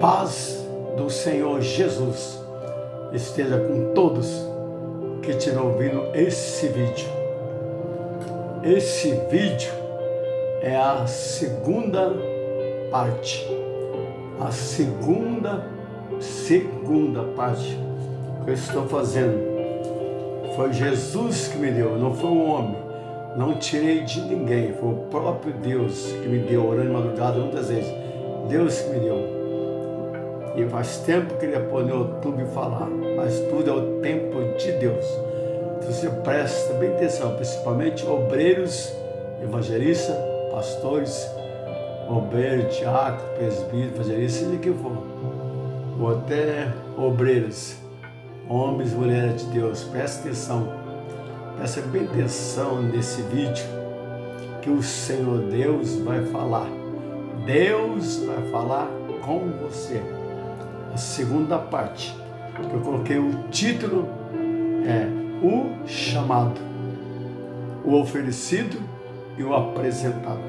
paz do Senhor Jesus esteja com todos que estiverem ouvindo esse vídeo. Esse vídeo é a segunda parte. A segunda parte que eu estou fazendo. Foi Jesus que me deu, não foi um homem. Não tirei de ninguém, foi o próprio Deus que me deu, orando de madrugada muitas vezes. Deus que me deu. E faz tempo que eu queria pôr no YouTube e falar, mas tudo é o tempo de Deus. Então você presta bem atenção, principalmente obreiros, evangelistas, pastores, obreiros, diácono, presbítero, evangelista, seja quem for. Ou até obreiros, homens e mulheres de Deus, presta atenção. Presta bem atenção nesse vídeo que o Senhor Deus vai falar. Deus vai falar com você. A segunda parte, que eu coloquei o título, é O Chamado, o Oferecido e o Apresentado.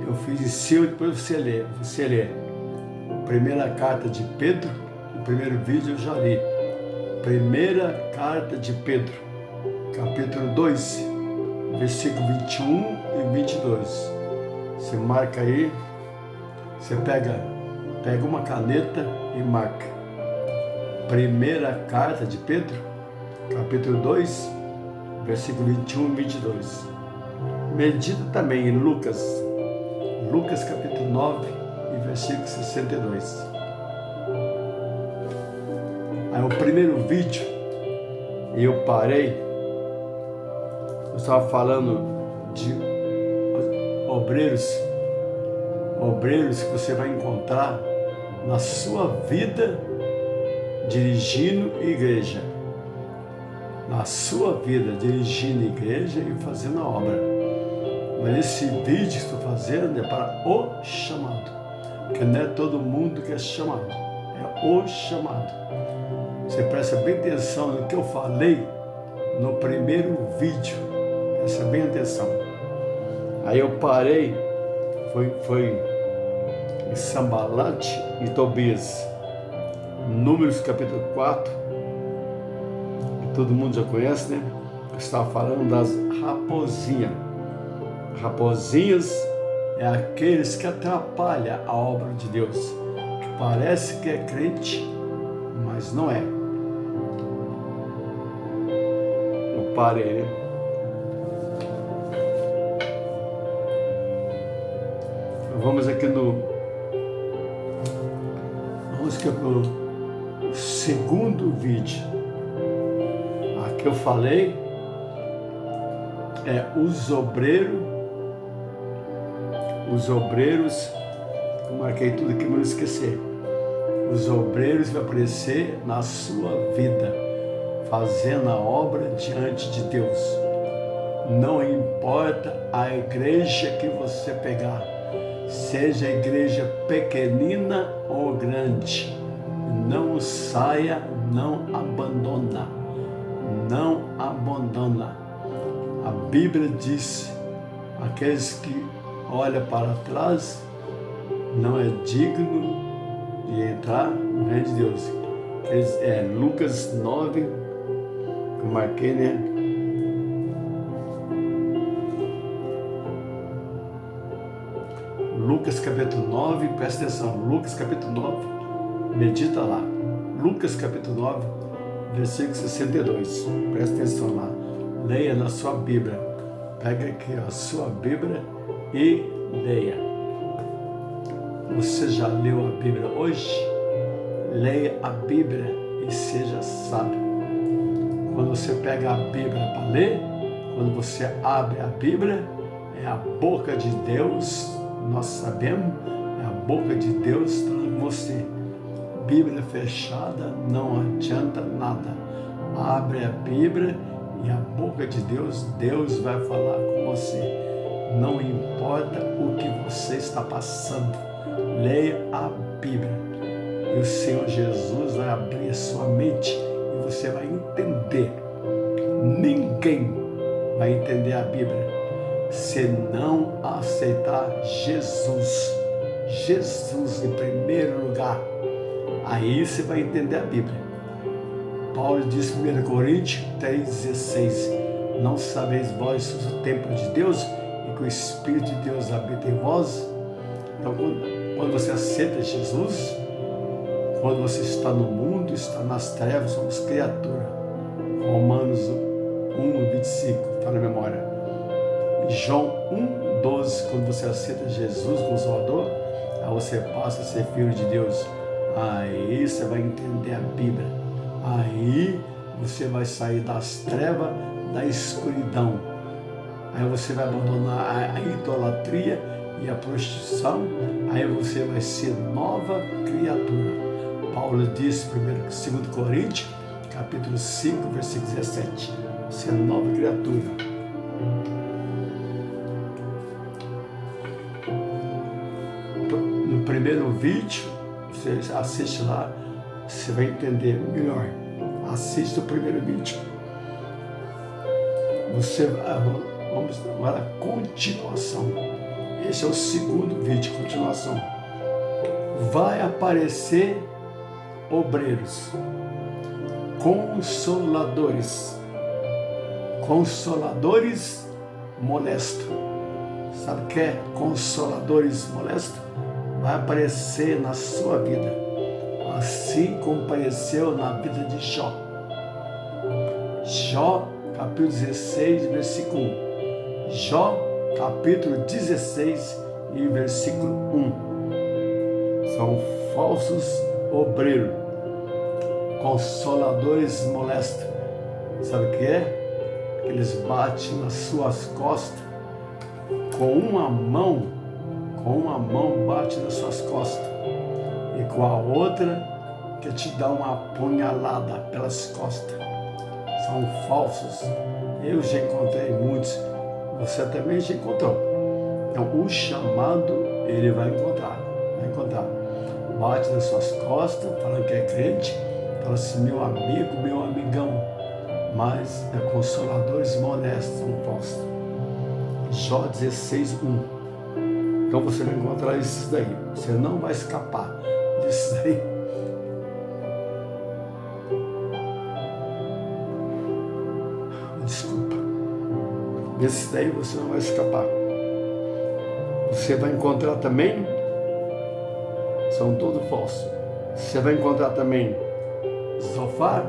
Eu fiz em cima, depois você lê. Primeira carta de Pedro, o primeiro vídeo eu já li. Primeira carta de Pedro, capítulo 2, versículo 21 e 22. Você marca aí, você pega uma caneta e marca. Primeira carta de Pedro, capítulo 2, versículo 21 e 22. Medita também em Lucas capítulo 9 e versículo 62. Aí o primeiro vídeo, eu parei, eu estava falando de obreiros que você vai encontrar na sua vida dirigindo igreja. Na sua vida dirigindo igreja e fazendo a obra. Mas esse vídeo que estou fazendo é para o chamado. Porque não é todo mundo que é chamado. É o chamado. Você presta bem atenção no que eu falei no primeiro vídeo. Presta bem atenção. Aí eu parei, foi em Sambalate e Tobias. Números capítulo 4, que todo mundo já conhece, né? Eu estava falando das raposinhas. Raposinhas é aqueles que atrapalham a obra de Deus, que parece que é crente, mas não é. Eu parei, né? Vamos aqui no segundo vídeo. Aqui eu falei os obreiros, eu marquei tudo aqui para não esquecer. Os obreiros vão aparecer na sua vida, fazendo a obra diante de Deus. Não importa a igreja que você pegar, seja a igreja pequenina ou grande, não saia, não abandona. A Bíblia diz, aqueles que olham para trás não é digno de entrar no reino de Deus. Lucas 9, que eu marquei, né? Lucas capítulo 9, presta atenção, Lucas capítulo 9, medita lá. Lucas capítulo 9, versículo 62, presta atenção lá. Leia na sua Bíblia. Pega aqui a sua Bíblia e leia. Você já leu a Bíblia hoje? Leia a Bíblia e seja sábio. Quando você pega a Bíblia para ler, quando você abre a Bíblia, é a boca de Deus. Nós sabemos, é a boca de Deus para você. Bíblia fechada não adianta nada. Abre a Bíblia e a boca de Deus, Deus vai falar com você. Não importa o que você está passando, leia a Bíblia. E o Senhor Jesus vai abrir a sua mente e você vai entender. Ninguém vai entender a Bíblia se não aceitar Jesus Jesus em primeiro lugar. Aí você vai entender a Bíblia. Paulo diz em 1 Coríntios 3,16: não sabeis vós o templo de Deus e que o Espírito de Deus habita em vós? Então, quando você aceita Jesus, quando você está no mundo, está nas trevas, somos criatura. Romanos 1,25, está na memória. João 1,12, quando você aceita Jesus como Salvador, aí você passa a ser filho de Deus. Aí você vai entender a Bíblia. Aí você vai sair das trevas, da escuridão. Aí você vai abandonar a idolatria e a prostituição. Aí você vai ser nova criatura. Paulo diz em 2 Coríntios, capítulo 5, versículo 17. Você é nova criatura. No primeiro vídeo, você assiste lá, você vai entender melhor. Assiste o primeiro vídeo. Vamos agora a continuação. Esse é o segundo vídeo, continuação. Vai aparecer obreiros, consoladores molestos. Sabe o que é consoladores molestos? Vai aparecer na sua vida, assim como apareceu na vida de Jó. Jó, capítulo 16, versículo 1. Jó, capítulo 16 e versículo 1. São falsos obreiros, consoladores molestos. Sabe o que é? Eles batem nas suas costas com uma mão bate nas suas costas e com a outra quer te dar uma punhalada pelas costas. São falsos. Eu já encontrei muitos. Você também já encontrou. Então o chamado ele vai encontrar. Bate nas suas costas, falando que é crente, fala assim, meu amigo, meu amigão, mas é consoladores molestos, são falsos. Jó 16, 1. Então você vai encontrar esses daí. Você não vai escapar desses daí. Desculpa. Desses daí você não vai escapar. Você vai encontrar também, são todos falsos. Você vai encontrar também Zofar,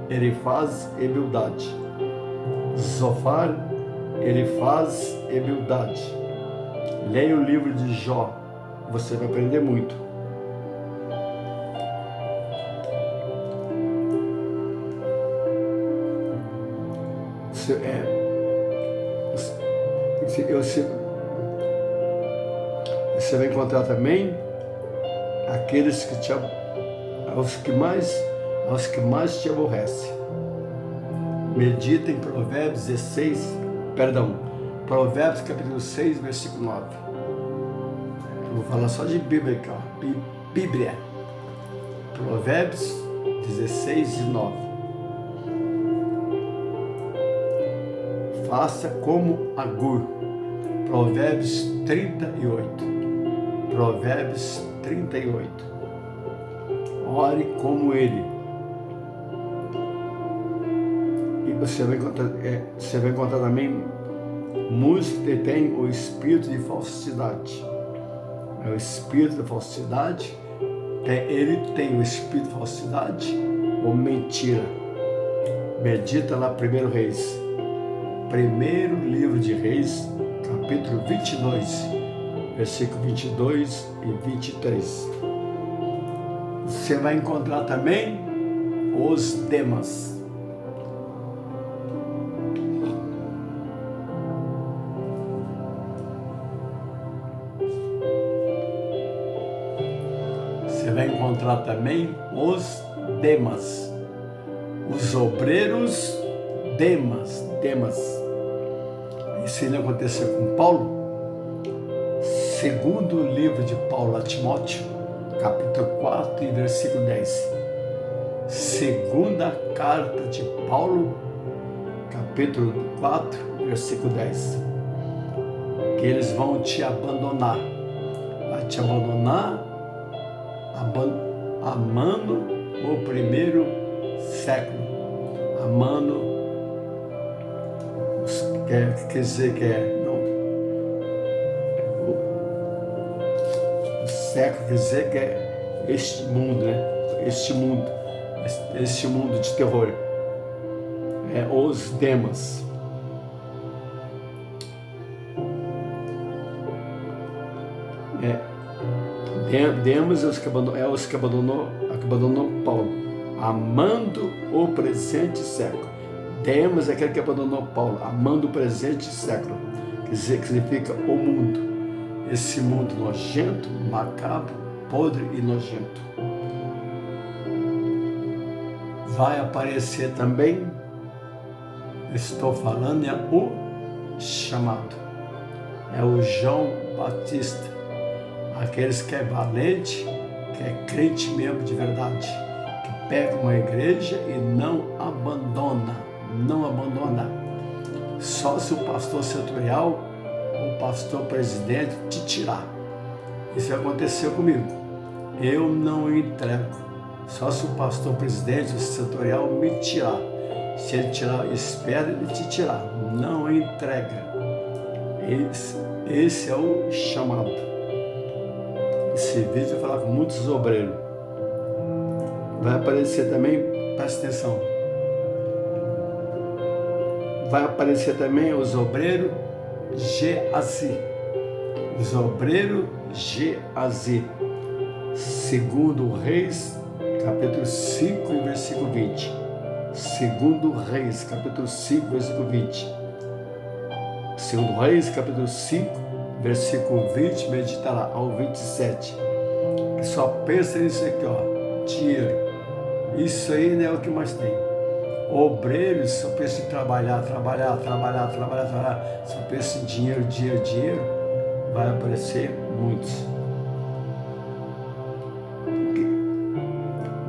Elifaz e Bildade. Zofar, Elifaz e Bildade. Leia o livro de Jó, você vai aprender muito. Você vai encontrar também aqueles que aos que mais te aborrecem. Medita em Provérbios capítulo 6, versículo 9. Eu vou falar só de Bíblia aqui, ó. Bíblia. Provérbios 16 e 9. Faça como Agur. Provérbios 38. Provérbios 38. Ore como ele. E você vai encontrar também muitos que têm o espírito de falsidade. É o espírito da falsidade. Ele tem o espírito de falsidade ou mentira. Medita lá 1 Reis. Primeiro livro de Reis, capítulo 22, versículo 22 e 23. Você vai encontrar também os Demas. Você vai encontrar também os Demas, os obreiros Demas. Isso não aconteceu com Paulo. Segundo livro de Paulo a Timóteo, capítulo 4 e versículo 10. Segunda carta de Paulo, capítulo 4, versículo 10. Que eles vão te abandonar, vai te abandonar, amando o primeiro século, amando, quer dizer que o século quer dizer que é este mundo, né? Este mundo de terror, os Demas. Demas é os que abandonou Paulo, amando o presente século. Demas é aquele que abandonou Paulo, amando o presente século, quer dizer, que significa o mundo, esse mundo nojento, macabro, podre e nojento. Vai aparecer também, estou falando, é o chamado, é o João Batista, aqueles que é valente, que é crente mesmo de verdade, que pega uma igreja e não abandona, só se o pastor setorial, o pastor presidente te tirar. Isso aconteceu comigo, eu não entrego, só se o pastor presidente, o setorial me tirar. Se ele tirar, espera ele te tirar, não entrega. Esse é o chamado. Esse vídeo vai falar com muitos obreiros. Vai aparecer também, presta atenção, vai aparecer também os obreiros Geazi. Os obreiros Geazi. Segundo Reis, capítulo 5 e versículo 20. Segundo Reis, capítulo 5, versículo 20. Segundo Reis, capítulo 5, versículo 20, medita lá, ao 27. Que só pensa nisso aqui, ó, dinheiro. Isso aí não é o que mais tem. Obreiros só pensa em trabalhar. Só pensa em dinheiro. Vai aparecer muitos.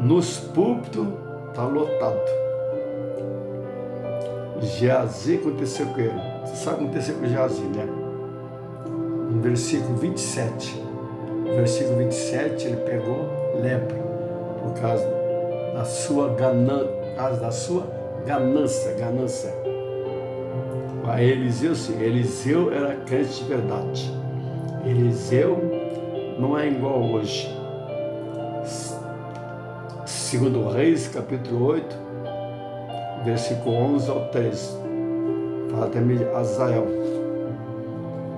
Nos púlpitos está lotado. Geazi aconteceu com ele. Você sabe o que aconteceu com Geazi, né? No versículo 27. No versículo 27 ele pegou lepra por causa da sua ganância. A Eliseu, sim. Eliseu era crente de verdade. Eliseu não é igual hoje. Segundo Reis, capítulo 8, versículo 11 ao 13. Fala também de Azael.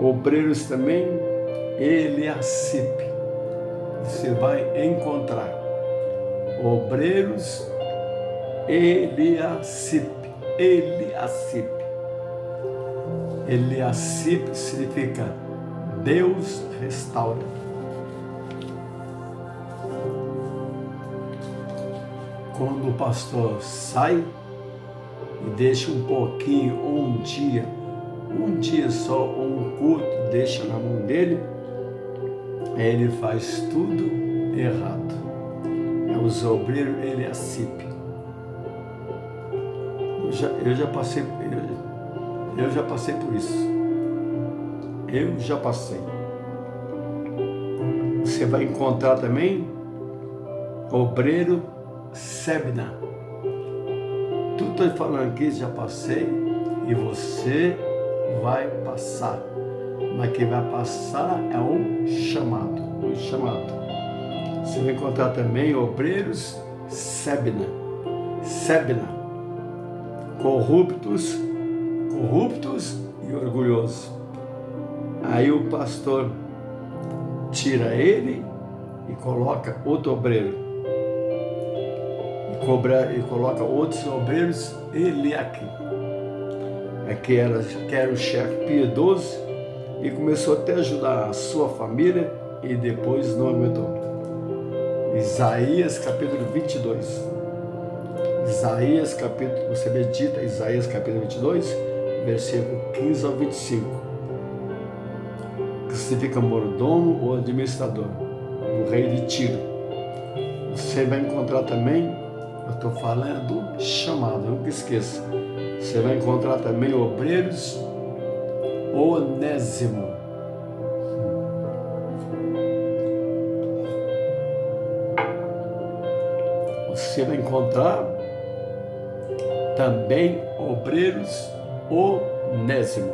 Obreiros também, Eliacipe. Você vai encontrar obreiros Eliacipe. Eliacipe significa Deus restaura. Quando o pastor sai e deixa um pouquinho, um dia só, um culto, deixa na mão dele, ele faz tudo errado. É os obreiros Eliacipe. Eu já passei por isso. Você vai encontrar também obreiro Sebna. Tudo estou falando aqui, já passei e você vai passar. Mas quem vai passar é o chamado. Você vai encontrar também obreiros Sebna. Corruptos e orgulhosos. Aí o pastor tira ele e coloca outro obreiro. E coloca outros obreiros Eliaquim. Que era o chefe piedoso e começou até a ajudar a sua família e depois não aguentou. Isaías capítulo 22. Você medita Isaías capítulo 22, versículo 15 ao 25. Que significa mordomo ou administrador, o rei de Tiro. Você vai encontrar também, eu estou falando do chamado, nunca esqueça. Você vai encontrar também obreiros Onésimo. você vai encontrar também obreiros Onésimo,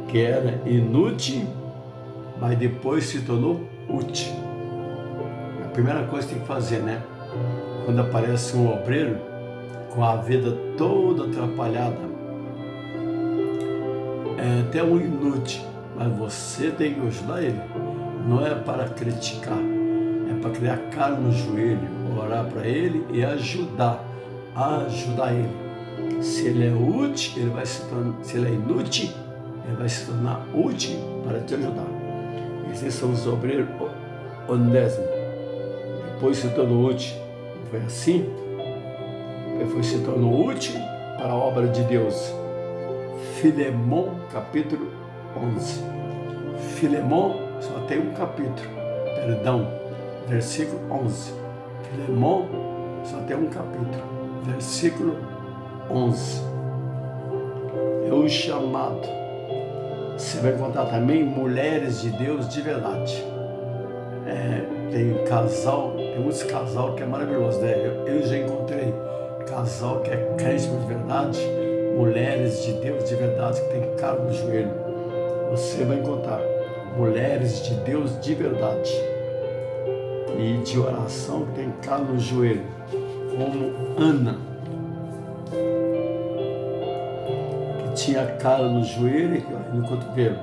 que era inútil, mas depois se tornou útil. A primeira coisa que tem que fazer, né? Quando aparece um obreiro com a vida toda atrapalhada, é até um inútil, mas você tem que ajudar ele. Não é para criticar, é para criar cara no joelho, orar para ele e ajudar ele. Se ele é útil, ele vai se tornar, se ele é inútil, ele vai se tornar útil para te ajudar. Esses são os obreiros Onésimo. Depois se tornou útil. Foi assim? Ele se tornou útil para a obra de Deus. Filemon, capítulo 11. Filemon só tem um capítulo, versículo 11. Filemon só tem um capítulo, versículo 11. É o chamado. Você vai encontrar também mulheres de Deus de verdade. Tem muitos casal que é maravilhoso, né? Eu já encontrei casal que é crente de verdade, mulheres de Deus de verdade que tem cara no joelho. Você vai encontrar mulheres de Deus de verdade e de oração que tem cara no joelho, como Ana, que tinha cara no joelho e no cotovelo.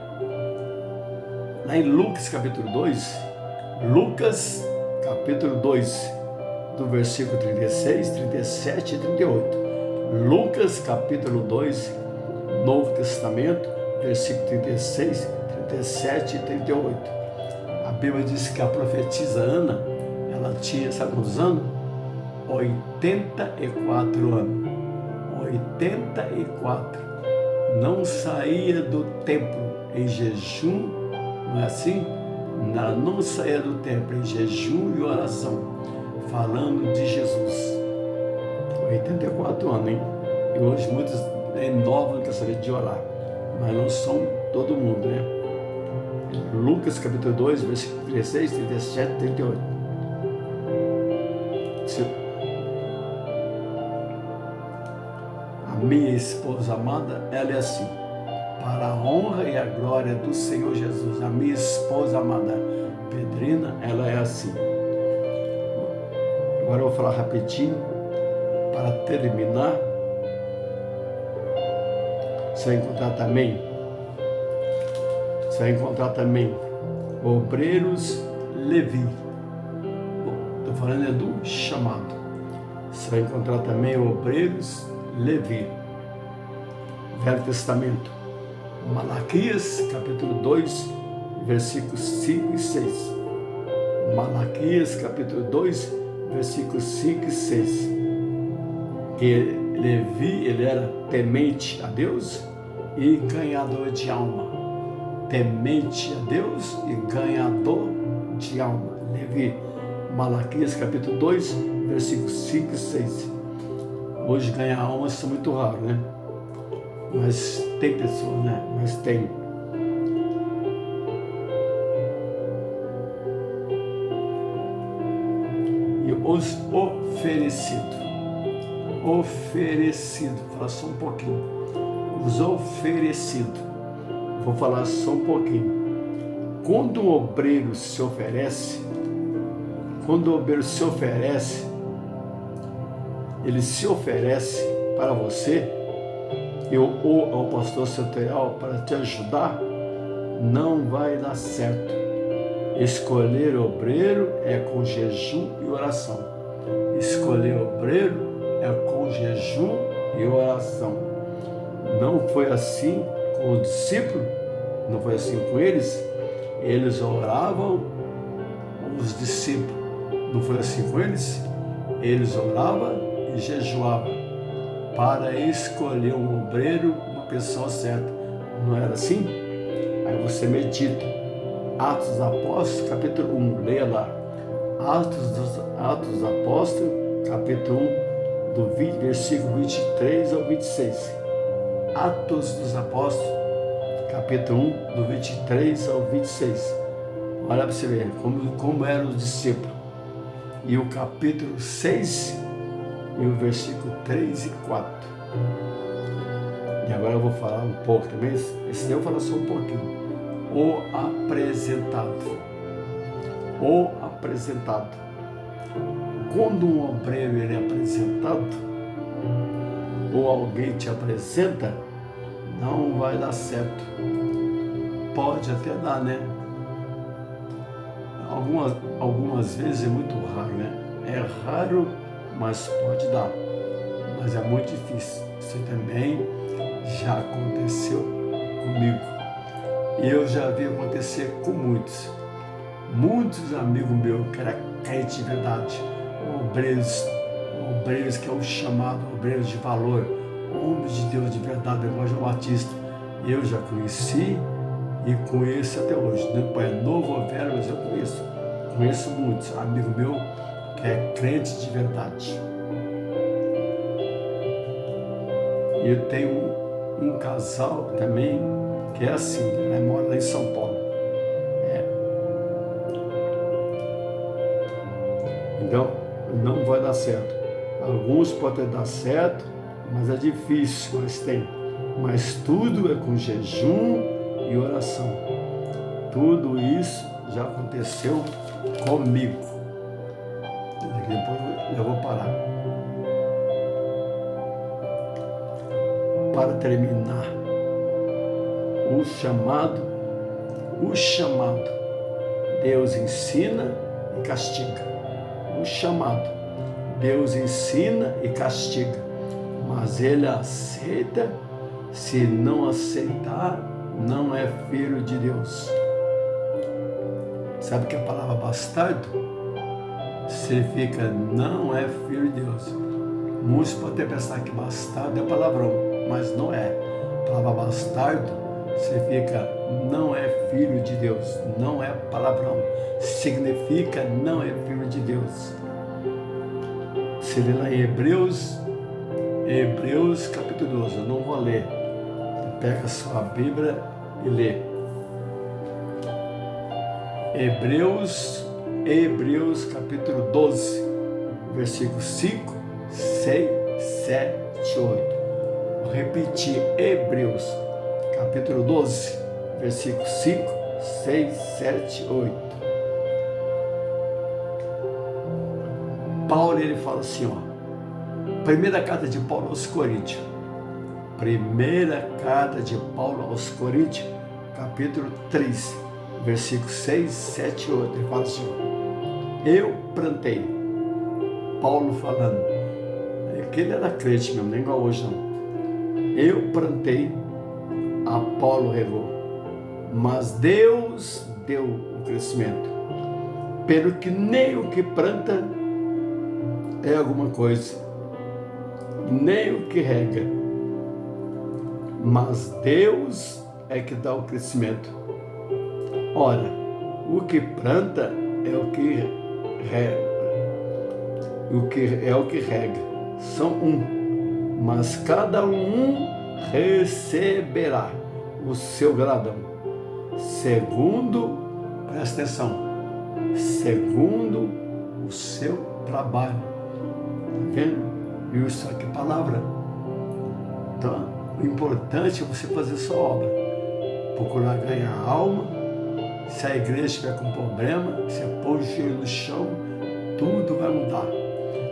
Lá em Lucas capítulo 2, do versículo 36, 37 e 38. Lucas capítulo 2, Novo Testamento, versículo 36, 37 e 38. A Bíblia diz que a profetisa Ana, ela tinha, sabe quantos anos? 84 anos. 84. Não saía do templo em jejum, não é assim? Ela não saía do templo em jejum e oração, falando de Jesus. 84 anos, hein? E hoje muitos novos não querem saber de orar, mas não são todo mundo, né? Lucas capítulo 2, versículo 36, 37 e 38. A minha esposa amada, ela é assim, para a honra e a glória do Senhor Jesus. A minha esposa amada, Pedrina, ela é assim. Agora eu vou falar rapidinho, para terminar. Você vai encontrar também obreiros Levi. Estou falando do chamado. Você vai encontrar também obreiros Levi. Velho Testamento. Malaquias, capítulo 2, versículos 5 e 6. Malaquias, capítulo 2, versículos 5 e 6. Que Levi, ele era temente a Deus e ganhador de alma. Temente a Deus e ganhador de alma. Levi. Malaquias, capítulo 2, versículos 5 e 6. Hoje ganhar alma é muito raro, né? Mas tem pessoas, né? Mas tem. E os oferecidos, vou falar só um pouquinho. Os oferecidos, vou falar só um pouquinho. Quando o obreiro se oferece, ele se oferece para você, ou ao pastor setorial para te ajudar, não vai dar certo. Escolher obreiro é com jejum e oração. Escolher obreiro é com jejum e oração. Não foi assim com os discípulos, não foi assim com eles. Eles oravam, os discípulos, não foi assim com eles. Eles oravam e jejuavam para escolher um obreiro, uma pessoa certa. Não era assim? Aí você medita. Atos dos Apóstolos, capítulo 1, leia lá. Atos dos Apóstolos, capítulo 1, versículo 23 ao 26. Atos dos Apóstolos, capítulo 1, do 23 ao 26. Olha para você ver como eram os discípulos. E o capítulo 6 e o versículo 3 e 4. E agora eu vou falar um pouco também, esse daí eu vou falar só um pouquinho. O apresentado. O apresentado. Quando um obreiro ele é apresentado, ou alguém te apresenta, não vai dar certo. Pode até dar, né? Algumas vezes é muito raro, né? É raro, mas pode dar. Mas é muito difícil. Isso também já aconteceu comigo. E eu já vi acontecer com muitos. Muitos amigos meus que eram crentes de verdade, obreiros que é o chamado, obreiros de valor, homens de Deus de verdade, igual João Batista. Eu já conheci e conheço até hoje. Não é novo ou velho, mas eu conheço. Conheço muitos amigos meus que é crente de verdade. E eu tenho um casal também que é assim, ela mora lá em São Paulo. Então, não vai dar certo. Alguns podem dar certo, mas é difícil, mas tem. Mas tudo é com jejum e oração. Tudo isso já aconteceu comigo. Depois eu vou parar. Para terminar, o chamado, Deus ensina e castiga. O chamado, Deus ensina e castiga, mas Ele aceita. Se não aceitar, não é filho de Deus. Sabe que a palavra bastardo significa não é filho de Deus. Muitos podem pensar que bastardo é palavrão, mas não é. A palavra bastardo significa não é filho de Deus, não é palavrão. Significa não é filho de Deus. Se lê lá em Hebreus capítulo 12, eu não vou ler. Você pega a sua Bíblia e lê. Hebreus capítulo 12, versículos 5, 6, 7, 8. Vou repetir, Hebreus capítulo 12, versículos 5, 6, 7, 8. Paulo, ele fala assim, ó, primeira carta de Paulo aos Coríntios, capítulo 3, versículos 6, 7 e 8, ele fala assim, ó, eu plantei, Paulo falando, que ele era crente mesmo, nem igual hoje não, eu plantei, Apolo regou, mas Deus deu o crescimento, pelo que nem o que planta é alguma coisa, nem o que rega, mas Deus é que dá o crescimento. Ora, o que planta é o que rega, são um, mas cada um receberá o seu galardão, segundo, presta atenção, segundo o seu trabalho. Tá vendo? Isso aqui é palavra. Então, o importante é você fazer sua obra. Procurar ganhar alma. Se a igreja estiver com problema, você põe o joelho no chão, tudo vai mudar.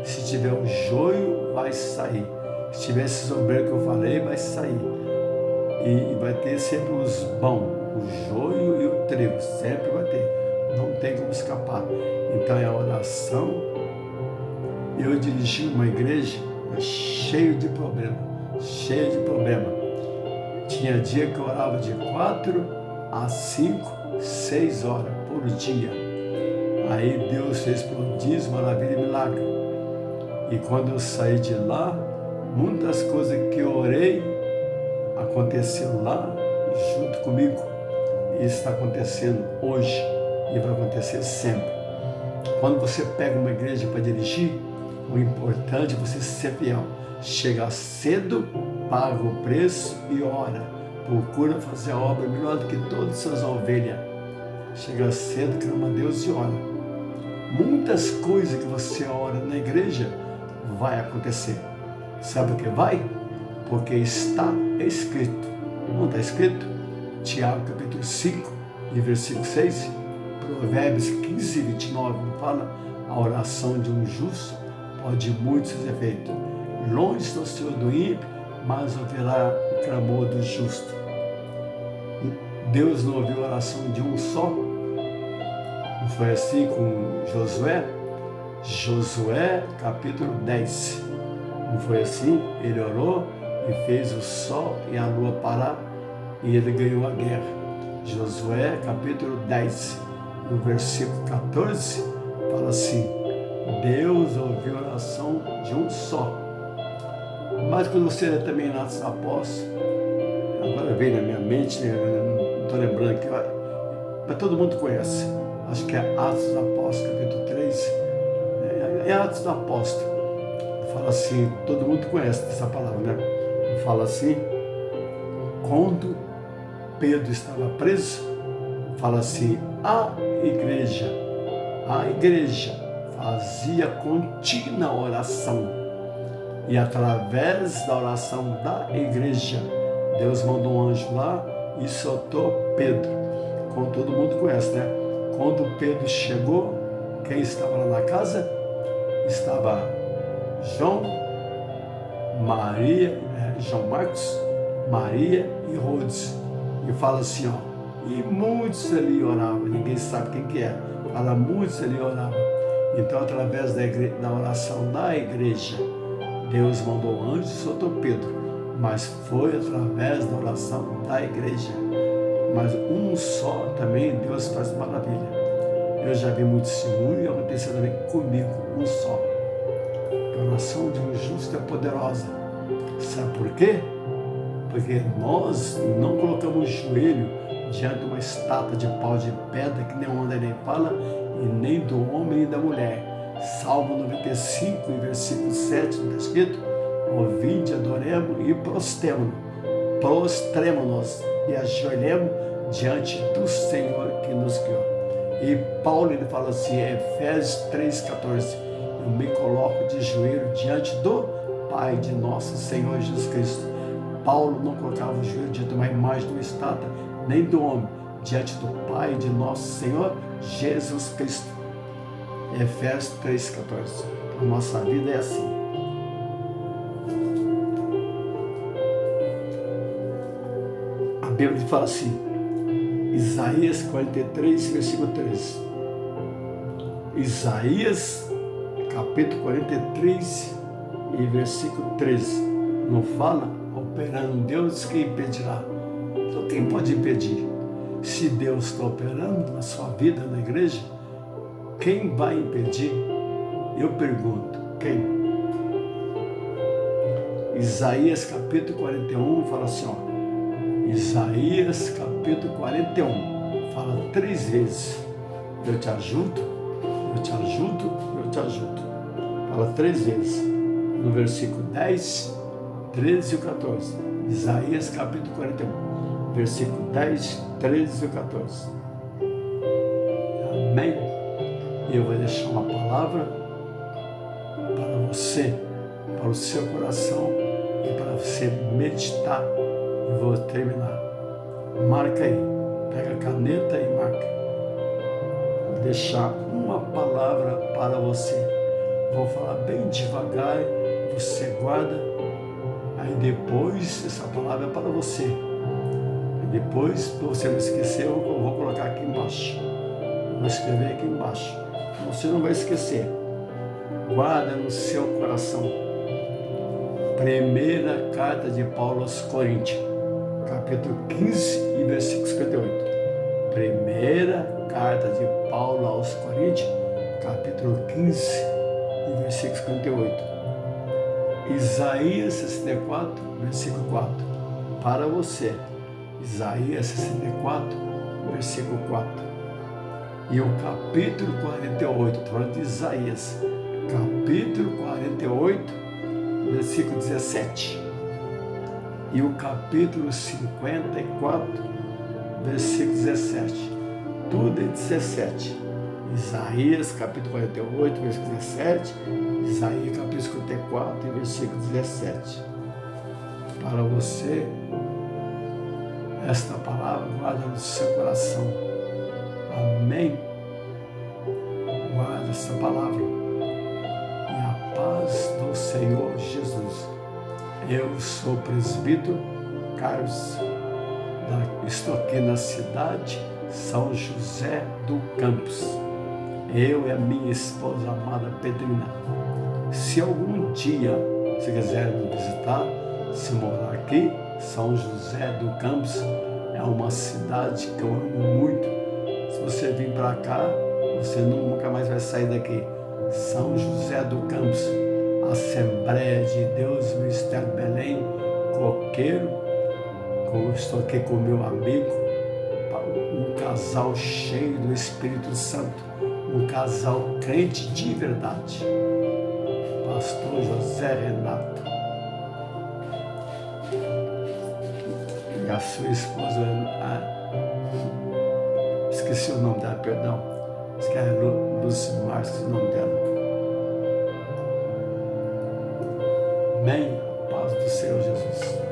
Se tiver o joio, vai sair. Se tiver esses obreiros que eu falei, vai sair. E vai ter sempre os bons, o joio e o trigo, sempre vai ter. Não tem como escapar. Então é a oração. Eu dirigi uma igreja cheio de problema. Tinha dia que eu orava de 4 a 5, 6 horas por dia. Aí Deus fez prodígio, maravilha e milagre. E quando eu saí de lá, muitas coisas que eu orei aconteceu lá junto comigo. Isso está acontecendo hoje e vai acontecer sempre. Quando você pega uma igreja para dirigir, o importante é você ser fiel. Chega cedo, paga o preço e ora. Procura fazer a obra melhor do que todas as suas ovelhas. Chega cedo, clama a Deus e ora. Muitas coisas que você ora na igreja, vai acontecer. Sabe o que vai? Porque está escrito. Não está escrito? Tiago capítulo 5 e versículo 6, Provérbios 15 e 29 fala: a oração de um justo pode muito ser efeito. Longe está o Senhor do ímpio, mas ouvirá o clamor do justo. Deus não ouviu a oração de um só? Não foi assim com Josué? Josué capítulo 10. Não foi assim? Ele orou e fez o sol e a lua parar e ele ganhou a guerra. Josué capítulo 10, no versículo 14, fala assim: Deus ouviu a oração de um só. Mas quando você lê também em Atos dos Apóstolos, agora vem na minha mente, não estou lembrando aqui, mas todo mundo conhece. Acho que é Atos dos Apóstolos, capítulo 3. É Atos dos Apóstolos. Fala assim, todo mundo conhece essa palavra, né? Fala assim: quando Pedro estava preso, fala assim: a igreja fazia contínua oração, e através da oração da igreja, Deus mandou um anjo lá e soltou Pedro, como todo mundo conhece, né? Quando Pedro chegou, quem estava lá na casa? Estava João, Maria, João Marcos, Maria e Rhodes. E fala assim, ó, e muitos ali oravam, ninguém sabe quem que é, fala, muitos ali oravam. Então, através da oração da igreja, Deus mandou o anjo e soltou Pedro, mas foi através da oração da igreja. Mas um só também Deus faz maravilha. Eu já vi muito testemunho e aconteceu também comigo, um só. A oração de um justo é poderosa. Sabe por quê? Porque nós não colocamos o joelho diante de uma estátua de pau de pedra que nem anda nem fala, e nem do homem nem da mulher. Salmo 95, em versículo 7, está escrito: ouvinte, adoremos e prostremo-nos e ajoelhemos diante do Senhor que nos criou. E Paulo, ele fala assim, Efésios 3,14: eu me coloco de joelho diante do Pai de nosso Senhor Jesus Cristo. Paulo não colocava o joelho diante de uma imagem, de uma estátua, nem do homem, diante do Pai de nosso Senhor Jesus Cristo. Efésios 3,14. A nossa vida é assim. A Bíblia fala assim, Isaías 43, versículo 13. Isaías, capítulo 43 e versículo 13. Não fala? Operando Deus, quem impedirá? Então, quem pode impedir? Se Deus está operando na sua vida, na igreja, quem vai impedir? Eu pergunto, quem? Isaías capítulo 41 fala assim, ó. Isaías capítulo 41 fala 3 vezes: eu te ajudo, eu te ajudo, eu te ajudo. Fala 3 vezes. No versículo 10, 13 e 14. Isaías capítulo 41, versículo 10, 13 e 14. Amém? Eu vou deixar uma palavra para você, para o seu coração e para você meditar. E vou terminar. Marca aí, pega a caneta e marca. Vou deixar uma palavra para você. Vou falar bem devagar, você guarda. Aí depois, essa palavra é para você. E depois, para você não esquecer, eu vou colocar aqui embaixo. Eu vou escrever aqui embaixo. Você não vai esquecer. Guarda no seu coração. Primeira carta de Paulo aos Coríntios, capítulo 15 e versículo 58. Primeira carta de Paulo aos Coríntios, capítulo 15 e versículo 58. Isaías 64, versículo 4. Para você, Isaías 64, versículo 4. E o capítulo 48, estou falando de Isaías, capítulo 48, versículo 17. E o capítulo 54, versículo 17. Tudo é 17. Isaías, capítulo 48, versículo 17. Isaías, capítulo 54, versículo 17. Para você, esta palavra guarda no seu coração. Amém? Guarda esta palavra. E a paz do Senhor Jesus. Eu sou o presbítero Carlos. Estou aqui na cidade São José do Campos. Eu e a minha esposa amada Pedrina. Se algum dia você quiser me visitar, se morar aqui, São José do Campos é uma cidade que eu amo muito. Se você vir para cá, você nunca mais vai sair daqui. São José do Campos, Assembleia de Deus, Ministério Belém, Coqueiro. Eu estou aqui com meu amigo, um casal cheio do Espírito Santo, um casal crente de verdade, pastor José Renato e a sua esposa, esqueci o nome dela, perdão, esqueci, é Lúcia Marques, o nome dela. Amém, a paz do Senhor Jesus.